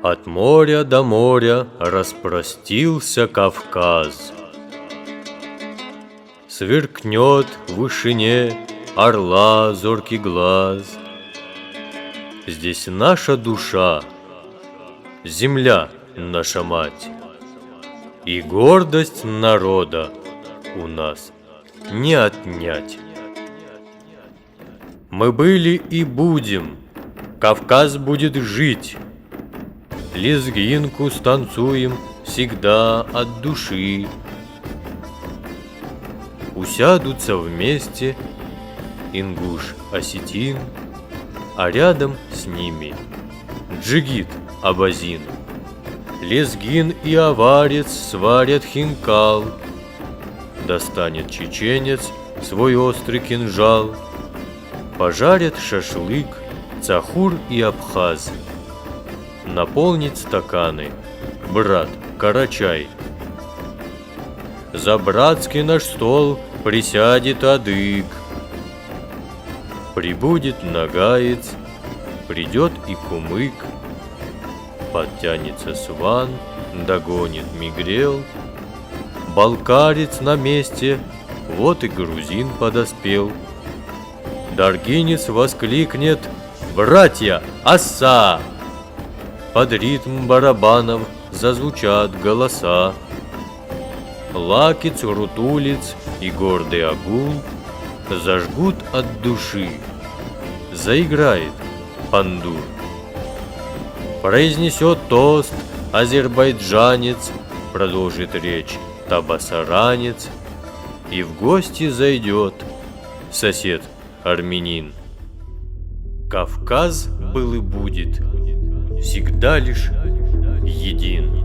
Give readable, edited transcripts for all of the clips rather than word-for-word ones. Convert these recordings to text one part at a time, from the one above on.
От моря до моря распростился Кавказ. Сверкнет в вышине орла зоркий глаз. Здесь наша душа, земля наша мать, и гордость народа у нас не отнять. Мы были и будем, Кавказ будет жить. Лезгинку станцуем всегда от души. Усядутся вместе ингуш, осетин, а рядом с ними джигит, абазин. Лезгин и аварец сварят хинкал. Достанет чеченец свой острый кинжал. Пожарят шашлык цахур и абхаз. Наполнить стаканы брат Карачай. За братский наш стол присядет адык. Прибудет нагаец, придет и кумык. Подтянется сван, догонит мигрел. Балкарец на месте, вот и грузин подоспел. Даргинец воскликнет: «Братья, оса!» Под ритм барабанов зазвучат голоса. Лакиц, рутулиц и гордый агул зажгут от души. Заиграет пандур. Произнесет тост азербайджанец, продолжит речь табасаранец, и в гости зайдет сосед армянин. Кавказ был и будет всегда лишь един.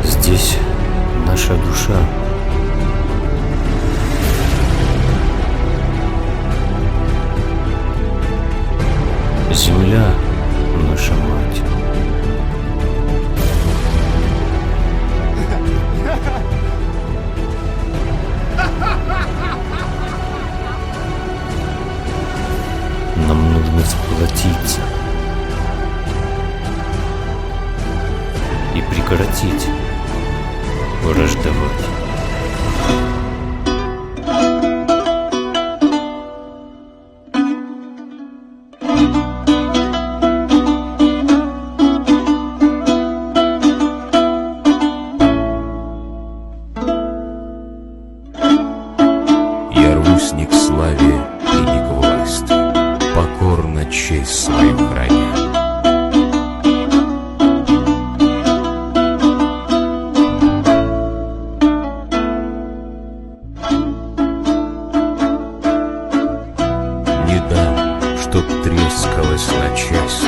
Здесь наша душа. Земля наша мать. Нам нужно сплотиться и прекратить враждовать. Я рвусь не к славе и не к власти, покорно честь свою храня. Не дам, чтоб трескалась на части